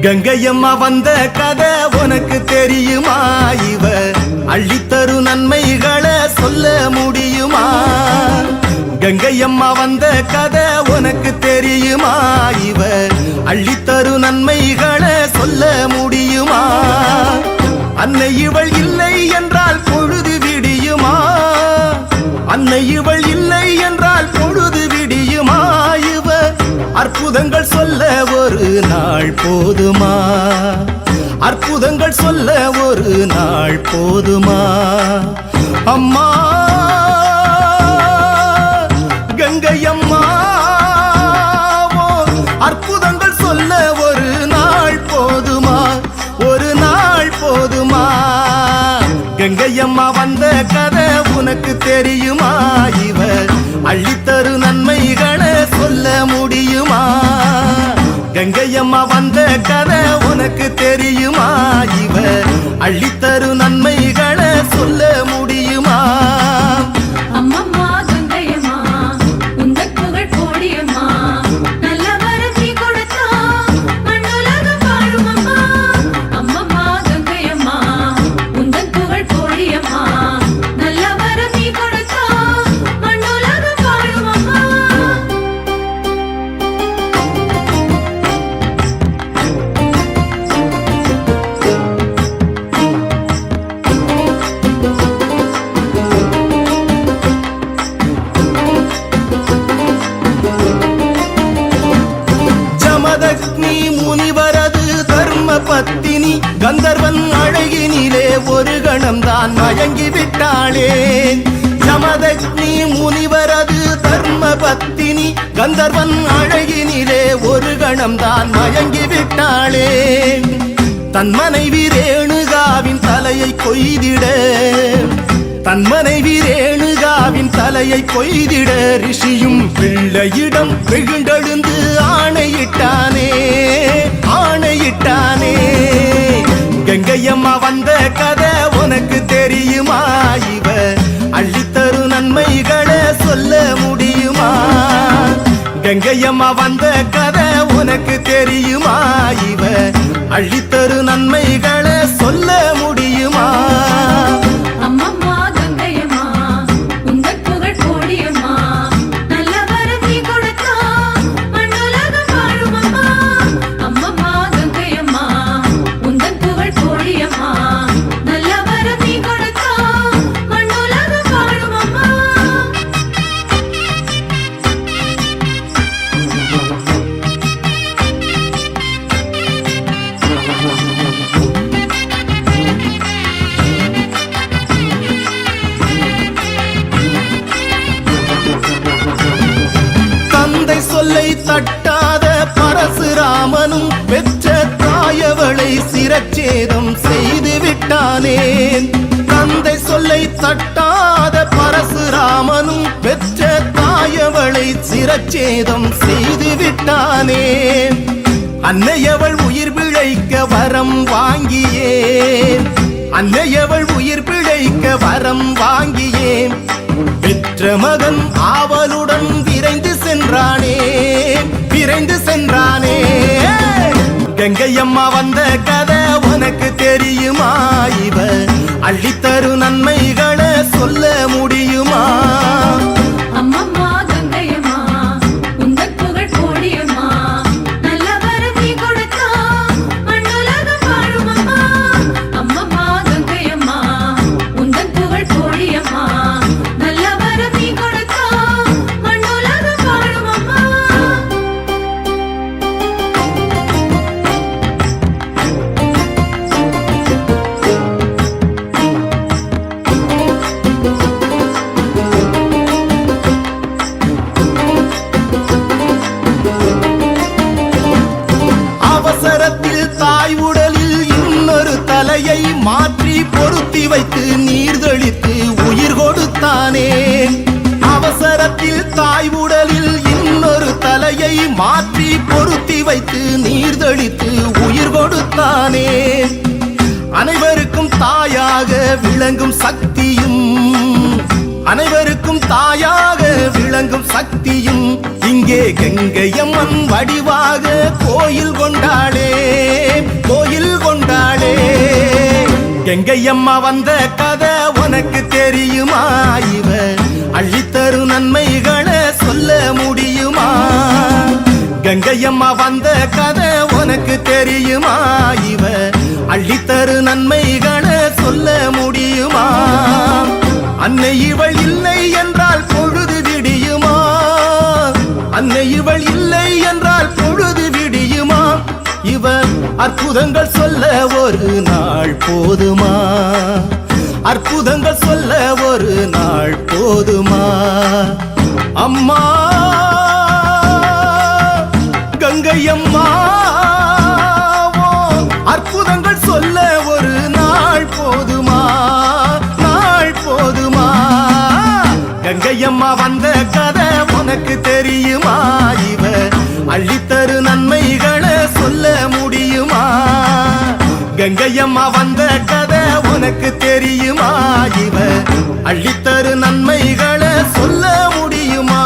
கங்கையம்மா வந்த கதை உனக்கு தெரியுமா? இவ அள்ளித்தரு நன்மைகளை சொல்ல முடியுமா? கங்கையம்மா வந்த கதை உனக்கு தெரியுமா? இவ அள்ளித்தரு நன்மைகளை சொல்ல முடியுமா? அன்னை இவள் இல்லை என்றால் பொழுது விடியுமா? அன்னை இவள் இல்லை என்றால் பொழுது விடியுமா? இவ அற்புதங்கள் சொல்ல ஒரு நாள் போதுமா? அற்புதங்கள் சொல்ல ஒரு நாள் போதுமா? அம்மா கங்கையம்மா அற்புதங்கள் சொல்ல ஒரு நாள் போதுமா? ஒரு நாள் போதுமா? கங்கையம்மா வந்த கதை உனக்கு தெரியுமா? இவ அள்ளித்தரு நன்மைகளை சொல்ல முடியுமா? கங்கையம்மா வந்த கதை உனக்கு தெரியுமா? இவ அள்ளித்தரு நன்மைகளை சொல்ல முடியுமா? அம்மம்மா கங்கையம்மா உந்தன் புகழ் கோடியம்மா, நல்ல வரம் நீ கொடுத்தா மண்ணுலகம் வாழும் அம்மா. அம்மம்மா கங்கையம்மா உந்தன் புகழ் கோடியம்மா, நல்ல வரம் நீ கொடுத்தா மண்ணுலகம் வாழும் அம்மா. ஜமதக்னி முனிவரது தர்ம பத்தினி கந்தர்வன் அழகினிலே ஒரு கணம்தான் மயங்கி விட்டாளே. ஜமதக்னி முனிவரது தர்ம பத்தினி கந்தர்வன் அழகினிலே ஒரு கணம்தான் மயங்கி விட்டாளே. தன் மனைவி ரேணுகாவின் தலையை கொய்திட, தன் மனைவி ரேணுகாவின் தலையை கொய்திட ரிஷியும் பிள்ளையிடம் வெகுண்டெழுந்து ஆணையிட்டானே, ஆணையிட்டானே. கங்கையம்மா வந்த கதை உனக்கு தெரியுமா? இவ அள்ளித்தரு நன்மைகளை சொல்ல முடியுமா? கங்கையம்மா வந்த கதை உனக்கு தெரியுமா? இவ அள்ளித்தரு நன்மைகளை சொல்ல முடியுமா? அம்மம்மா கங்கையம்மா உந்தன் புகழ் கோடியம்மா, நல்ல வரம் நீ கொடுத்தா மண்ணுலகம் வாழும் அம்மா. அம்மம்மா கங்கையம்மா உந்தன் புகழ் கோடியம்மா, நல்ல வரம் நீ கொடுத்தா மண்ணுலகம் வாழும் அம்மா. தந்தை சொல்லை தட்டாத பரசுராமனும் பெற்ற தாயவளை சிரச்சேதம் செய்து விட்டானே. தந்தை சொல்லை தட்டாத பரசுராமனும் பெற்ற தாயவளை சிரச்சேதம் செய்து விட்டானே. அன்னையவள் உயிர் பிழைக்க வரம் வாங்கியே, அன்னையவள் உயிர் பிழைக்க வரம் வாங்கியே பெற்ற மகன் ஆவலுடன் விரைந்து சென்றானே, விரைந்து சென்றானே. கங்கையம்மா வந்த கதை உனக்கு தெரியுமா? இவ அள்ளித்தரு நன்மைகளை சொல்ல முடியுமா? அம்மம்மா கங்கையம்மா உந்தன் புகழ் கோடியம்மா, நல்ல வரம் நீ கொடுத்தா மண்ணுலகம் வாழும் அம்மா. அம்மம்மா கங்கையம்மா உந்தன் புகழ் கோடியம்மா, நல்ல வரம் நீ கொடுத்தா மண்ணுலகம் வாழும் அம்மா. அவசரத்தில் தாய் உடலில் இன்னொரு தலையை மாற்றி பொருத்தி வைத்து நீர் தெளித்து உயிர் கொடுத்தானே. அவசரத்தில் தாய் உடலில் இன்னொரு தலையை மாற்றி பொருத்தி வைத்து நீர் தெளித்து உயிர் கொடுத்தானே. அனைவருக்கும் தாயாக விளங்கும் சக்தியும், அனைவருக்கும் தாயாக விளங்கும் சக்தியும் இங்கே கங்கையம்மன் வடிவாக கோயில் கொண்டாளே கோயில் கொண்டாளே. கங்கையம்மா வந்த கதை உனக்கு தெரியுமா? இவ அள்ளித்தரு நன்மைகளை சொல்ல முடியுமா? கங்கையம்மா வந்த கதை உனக்கு தெரியுமா? இவ அள்ளித்தரு நன்மைகளை சொல்ல முடியுமா? அன்னை இவள் இல்லை என்றால் பொழுது விடியுமா? அன்னை இவள் இல்லை என்றால் பொழுது விடியுமா? இவ அற்புதங்கள் சொல்ல ஒரு நாள் போதுமா? அற்புதங்கள் சொல்ல ஒரு நாள் போதுமா? அம்மா கங்கையம்மா அற்புதங்கள் சொல்ல ஒரு நாள் போதுமா? நாள் போதுமா? கங்கையம்மா வந்த கதை உனக்கு தெரியுமா? இவ அள்ளித்தரு நன்மைகளை சொல்ல முடியுமா? கங்கையம்மா வந்த கதை உனக்கு தெரியுமா? இவ அள்ளித்தரு நன்மைகளை சொல்ல முடியுமா?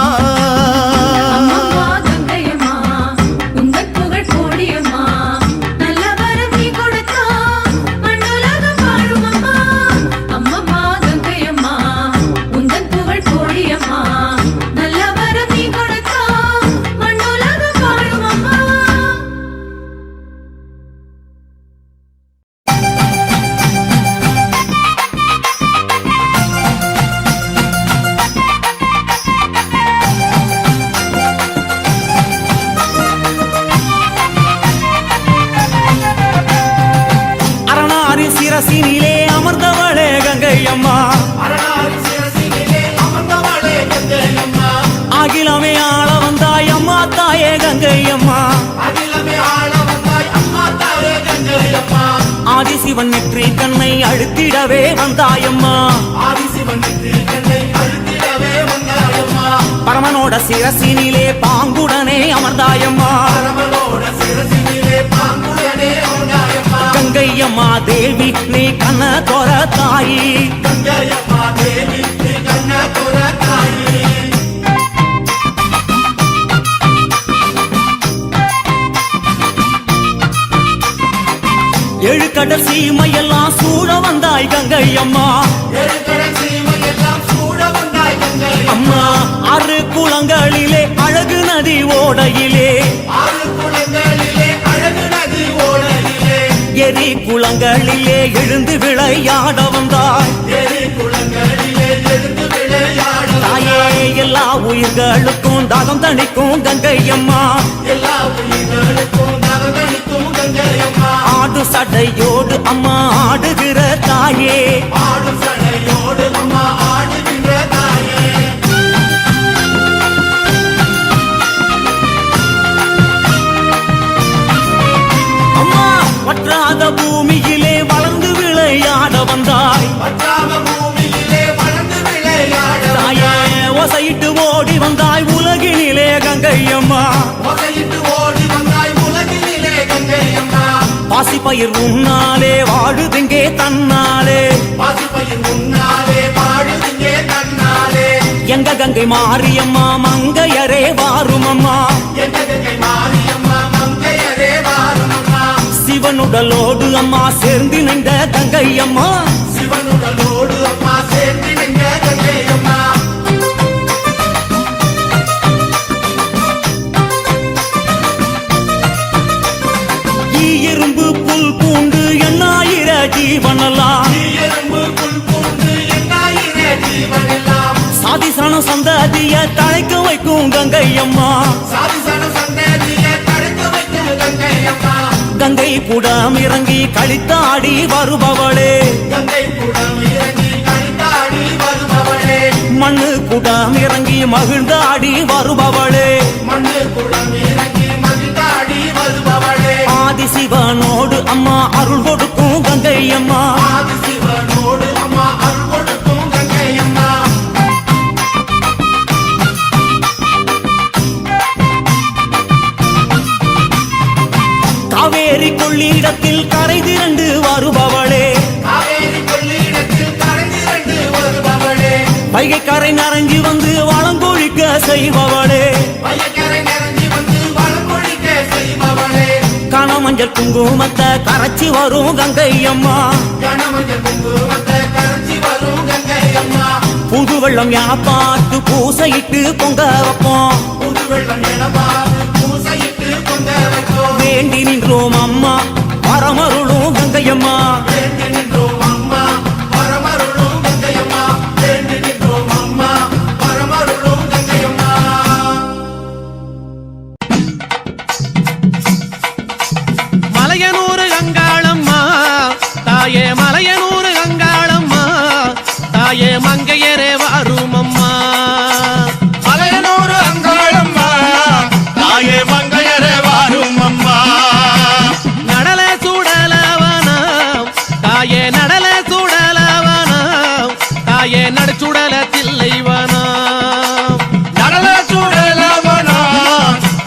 சிரசினிலே அமர்ந்தவளே கங்கையம்மா, அகிலமே ஆள வந்தாய் அம்மா தாயே கங்கையம்மா. ஆதிசிவன் நெற்றி கண்ணை அழுத்திடவே வந்தாயம்மா, பரமனோட சிரசினிலே பாங்குடனே அமர்ந்தாயம்மா. கங்கையம்மா தேவி நீ கண்ண தோர தாயி, கங்கையம்மா தேவி நீ கண்ண தோர தாயி. ஏழு கடல் சீமையெல்லாம் சூழ வந்தாய் கங்கையம்மா, அம்மா. ஆறு குளங்களிலே அழகு நதி ஓடையிலே, எரி குளங்களிலே எழுந்து விளையாட வந்தாய் தாயே. எல்லா உயிர்களுக்கும் தாகம் தணிக்கும் கங்கையம்மா, ஆடு சடையோடு அம்மா ஆடுகிற தாயே, வற்றாத பூமியிலே வளர்ந்து விளையாட வந்தாய் தாயே. ஓசையிட்டு ஓடி வந்தாய் உலகினிலே கங்கையம்மா, பாசிப்பயிர் உன்னாலே வாழுதுங்கே தன்னாலே, எங்க கங்கை மாரியம்மா மங்கையரே வாருமம்மா. சிவனுடலோடு அம்மா சேர்ந்து நின்ற கங்கையம்மா, சிவனுடலோடு அம்மா சேர்ந்து நின்ற கங்கையம்மா. எறும்பு புல் பூண்டு எண்ணாயிர ஜீவனெல்லாம், சாதிசன சந்ததிய தழைக்க வைக்கும் கங்கையம்மா, கங்கை புடம் இறங்கி களித்தாடி வருபவளே, மண்ணு குடம் இறங்கி மகிழ்ந்தாடி வருபவளே, ஆதிசிவனோடு அம்மா அருள் கொடுக்கும் கங்கையம்மா, காவேரி கொள்ளிடத்தில் கரை திரண்டு வருபவளே, வைகை கரை நிறைஞ்சி வந்து வளங்கொழிக்க செய்பவளே கணமஞ்சள் குங்குமத்தை கரைச்சி வரும் கங்கை அம்மா புது வெள்ளம் என பார்த்து பூசையிட்டு பொங்க வைப்போம் வேண்டி நின்றோம் அம்மா வரமருளும் கங்கை அம்மா மலையனூர் அங்காளம்மா தாயே மலையனூர் அங்காளம்மா தாயே மங்கையரே வாரும் அம்மா மலையனூர் அங்காளம்மா தாயே மங்கையரே வாரும் அம்மா நடல சுடலவனம் தாயே நடல சுடலவனம் தாயே நடுச்சுடல தில்லைவனம் நடல சுடலவனா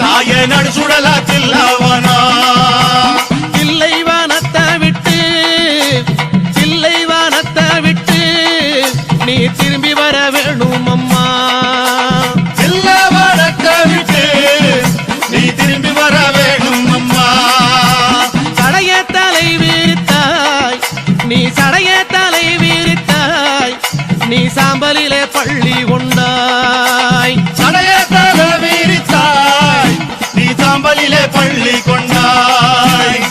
தாயே நடு சுடல தில்லவனா தில்லைவனத்தை விட்டு நீ திரும்பி வர வேணும் அம்மா தில்லவனத்தை விட்டு நீ திரும்பி வர வேணும் அம்மா சடைய தலை விரித்தாய் நீ சடைய தலை விரித்தாய் நீ சாம்பலிலே பள்ளி கொண்டாய் சடைய தல விரித்தாய் நீ சாம்பலிலே பள்ளி கொண்டாய்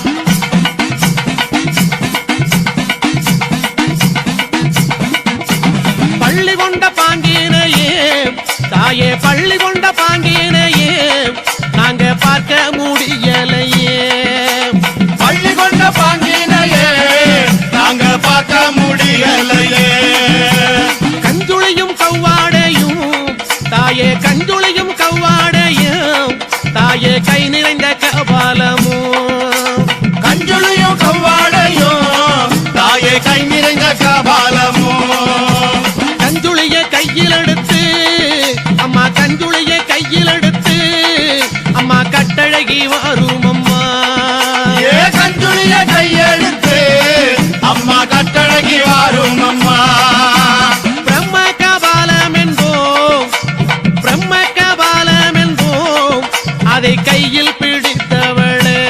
பள்ளி கொண்ட பாங்கினையே தாயே பள்ளி கொண்ட பாங்கினையே நாங்க பார்க்க முடியலையே பள்ளி கொண்ட பாங்கினையே நாங்க பார்க்க முடியலையே கஞ்சுளியும் கவ்வாடையும் தாயே கஞ்சுளியும் கவ்வாடையும் தாயே கை நிறைந்த கபாலமும் கஞ்சுளியும் கவ்வாடையும் தாயே கை நிறைந்த கபாலமோ கஞ்சுளிய கையில் எடுத்து அம்மா கஞ்சுளிய கையில் எடுத்து அம்மா கட்டழகி வரும் அம்மா ஏ கஞ்சுளிய கையெடுத்து அம்மா கட்டழகி வாரும் அம்மா பிரம்ம கபாலம் என்போம் பிரம்ம கபாலம் என்போம் அதை கையில் பிடித்தவளே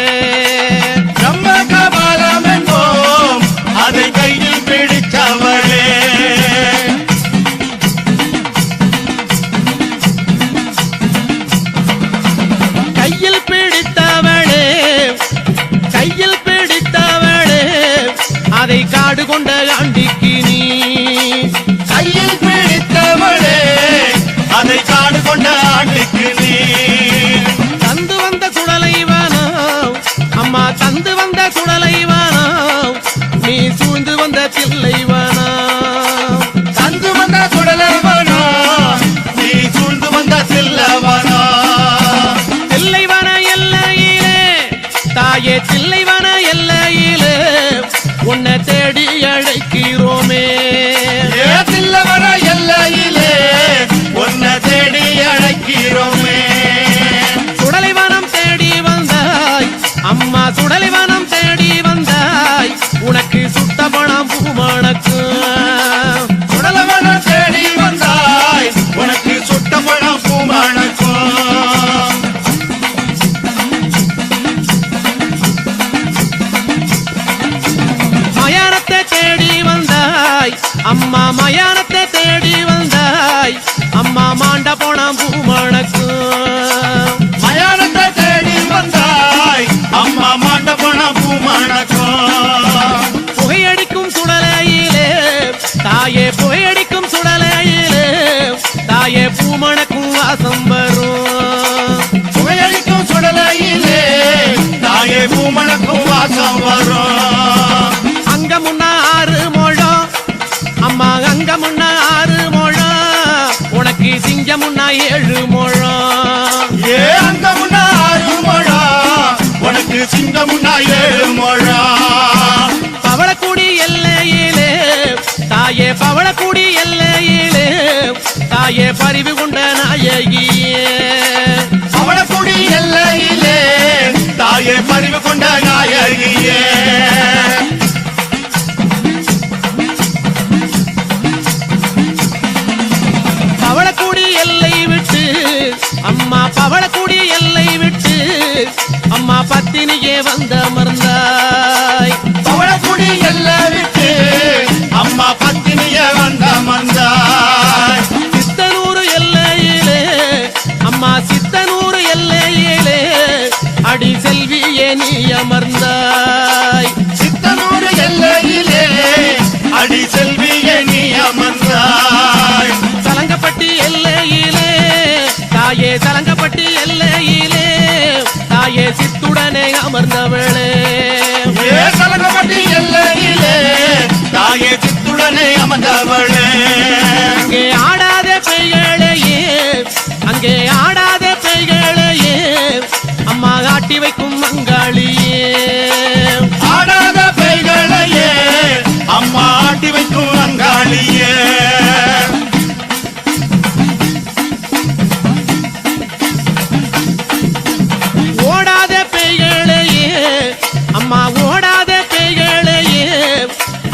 பிரம்ம கபாலம் என்போம் அதை கையில் பிடித்தவளே கையில் பிடித்தவளே கையில் பிடித்தவளே அதை காடு கொண்ட ஆண்டிக்கு நீ கையில் பிடித்தவளே அதை காடு கொண்ட ஆண்டுக்கு நீ தந்து வந்த சுடலைவானோ அம்மா தந்து வந்த சுடலைவானோ நீ சூழ்ந்து வந்த தில்லைவானோ தந்து வந்த சுடலவனா நீ சூழ்ந்து வந்த தில்லவனா தில்லைவன எல்லையிலே தாயே தில்லைவன எல்லையிலே உன்னை தேடி அழைக்கிறோமே ஏ தில்லவன எல்லையிலே உன்னை தேடி அழைக்கிறோமே சுடலைவனம் தேடி வந்தாய் அம்மா சுடலைவனம் தேடி வந்தாய் உனக்கு சுட்ட பணம் பூமணக்கு சுடலவன தேடி வந்தாய் உனக்கு சுட்ட பழம் பூமணக்கும் மயானத்தை தேடி வந்தாய் அம்மா மயானத்தை தேடி வந்தாய் அம்மா மாண்ட போனாம் பூமணக்கு மயானத்தை தேடி வந்தாய் அம்மா மாண்ட பணம் பூமணக்கும் புகையடிக்கும் சுடலையிலே தாயே புகையடிக்கும் சுடலையிலே தாயே பூமணக்கும் வாசம் வரும் புகையடிக்கும் சுடலையிலே தாயே பூமணக்கும் வாசம் வரும் அங்க முன்ன 6 முழம் அம்மா அங்க முன்ன 6 முழம் உனக்கு சிங்க முன்ன 7 முழம் ஏ அங்க முன்னா 6 முழம் உனக்கு சிங்க முன்னா 7 முழம் பவளக்குடி எல்லையிலே தாயே பவளக்குடி எல்லையிலே தாயே பரிவு கொண்ட நாயகியே அவளக்குடி எல்லையிலே தாயே பறிவு கொண்ட நாயகியே அம்மா பத்தினியே வந்த மறந்தாய் பவளக்குடி எல்லாம் விட்டு அம்மா பத்தினிய வந்த மந்தாய் சித்தனூர் எல்லையிலே அம்மா சித்தனூர் எல்லையிலே அடி செல்வியே நீ அமர்ந்தாய் சித்தனூர் எல்லையிலே அடி செல்வியே நீ அமர்ந்தாய் சலங்கப்பட்டி எல்லையிலே தாயே சலங்கப்பட்டி எல்லையிலே தாயே சித்துடனே அமர்ந்தவளே சலங்கப்பட்டி எல்லையிலே தாயே சித்துடனே அமர்ந்தவளே அங்கே ஆடாத பெய்களையே அங்கே ஆடாத பெய்களையே அம்மா ஆட்டி வைக்கும் மங்காளியே ஆடாத பெய்களையே அம்மா ஆட்டி வைக்கும் அங்காளியே ஓடாத பெய்களையே அம்மா ஓடாத பெய்களையே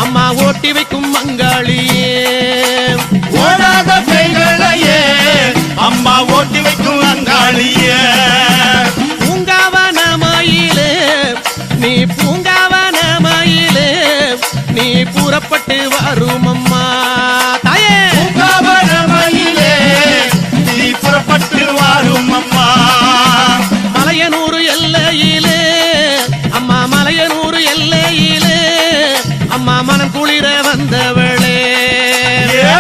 அம்மா ஓட்டி வைக்கும் மங்காளியே ஓடாத பெய்களையே அம்மா ஓட்டி வைக்கும் அங்காளியே பூங்காவனமயிலே நீ பூங்காவனமயிலே நீ புறப்பட்டு வரும் அம்மா தாயே பூங்காவனமயிலே நீ புறப்பட்டு வாரும் அம்மா மலையனூர் எல்லையிலே அம்மா மலையனூர் எல்லையிலே அம்மா மனம் குளிர வந்தவளே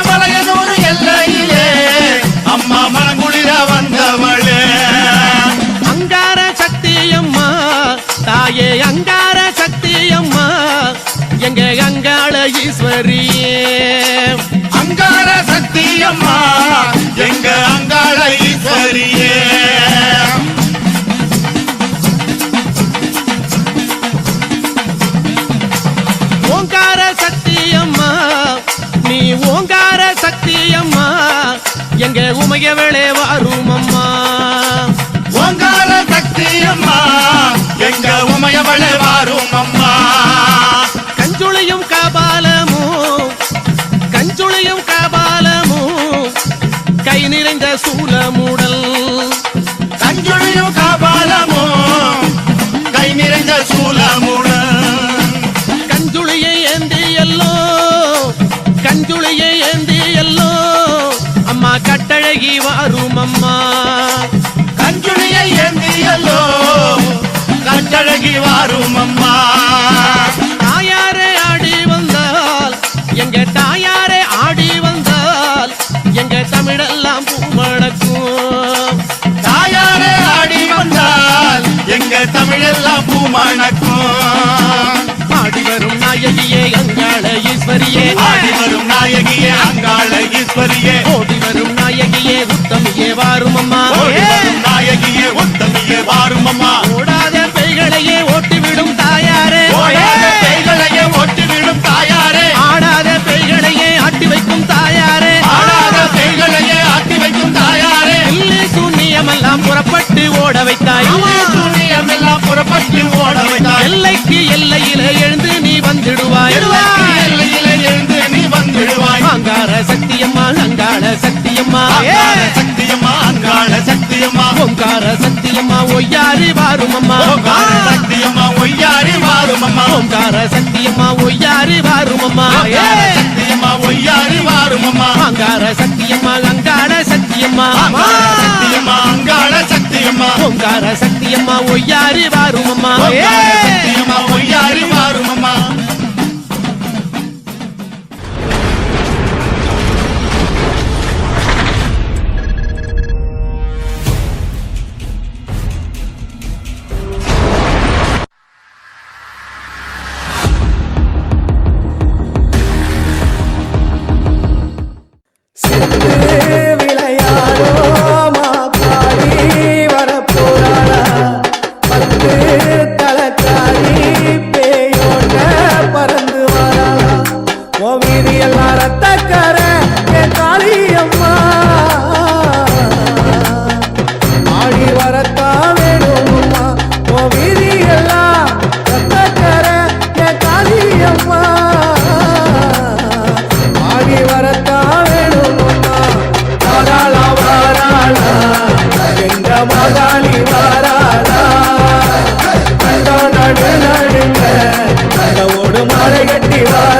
மலையனூர் எல்லையிலே அம்மா மனங்குளிர வந்தவளே அங்கார சக்தியம்மா தாயே அங்கார சக்தியம்மா எங்க அங்காள ஈஸ்வரியே அங்கார சக்தியம்மா எங்க அங்காள ஈஸ்வரியே ஓங்கார சக்தியம்மா நீ ஓங்கார சக்தியம்மா எங்க உமையவளே வாரும் அம்மா ஓங்கார சக்தியம்மா எங்க உமையவளே வாரும் அம்மா கஞ்சுளியும் கபாலமும் கஞ்சுளியும் கபாலமும் கை நிறைந்த சூலமுடல் கஞ்சுளியும் காபாலமோ கை நிறைந்த சூலமுடன் கஞ்சுளியை ஏந்தி எல்லோ கஞ்சுளியை ஏந்தி எல்லோ அம்மா கட்டழகி வாரும் அம்மா கஞ்சுளியை ஏந்தியல்லோ கட்டழகி வாரும் அம்மா தாயாரே ஆடி வந்தால் எங்க தாயாரே ஆடி வந்தால் எங்க தமிழெல்லாம் பூமணக்கும் தாயாரே ஆடி வந்தால் எங்க தமிழெல்லாம் பூமணக்கும் ஆடி வரும் நாயகியே அங்காள ஈஸ்வரியே ஆடி வரும் நாயகியே அங்காள ஈஸ்வரியே ஓடி வரும் நாயகியே உத்தமியே வாரும் அம்மா ஓடி வரும் நாயகியே உத்தமியே வாரும் அம்மா ஓடாத பெய்களையே ஓட்டிவிடும் தாயாரே ஓடாத பெய்களையே ஒட்டிவிடும் தாயாரே ஆடாத பெய்களையே ஆட்டி வைக்கும் தாயாரே ஆடாத பெய்களையே ஆட்டி வைக்கும் தாயாரே இல்லை சூன்யமெல்லாம் புறப்பட்டு ஓட வைத்தாய் சூரியமெல்லாம் புறப்பட்டு ஓட வைத்தாய் எல்லைக்கு எல்லையிலே எழுந்து நீ வந்துடுவாய் எல்லைக்கு எல்லையிலே எழுந்து நீ வந்துடுவாய் அங்கார சக்தியம்மா அங்காள சக்தியம்மா அங்காள சக்தியம்மா அங்காள சக்தியம்மா ஓங்கார சக்தியம்மா ஒய்யாரி வாரும் அம்மா ஓங்கார சக்தியம்மா ஒய்யாரி வாரும் அம்மா ஓங்கார சக்தியம்மா ஒய்யாரி வாரும் அம்மா ஓங்கார சக்தியம்மா ஒய்யாரி வாரும் அம்மா அங்கார சக்தியம்மா அங்காள சக்தியம்மா அங்காள சக்தியம்மா அங்காள சக்தியம்மா ஓங்கார சக்தியம்மா ஒய்யாரி வாரும் அம்மா ஓங்கார சக்தியம்மா ஒய்யாரி வாரும் அம்மா மகாளி வாராளா நாடுங்க நகவோடு மாலை கட்டி வார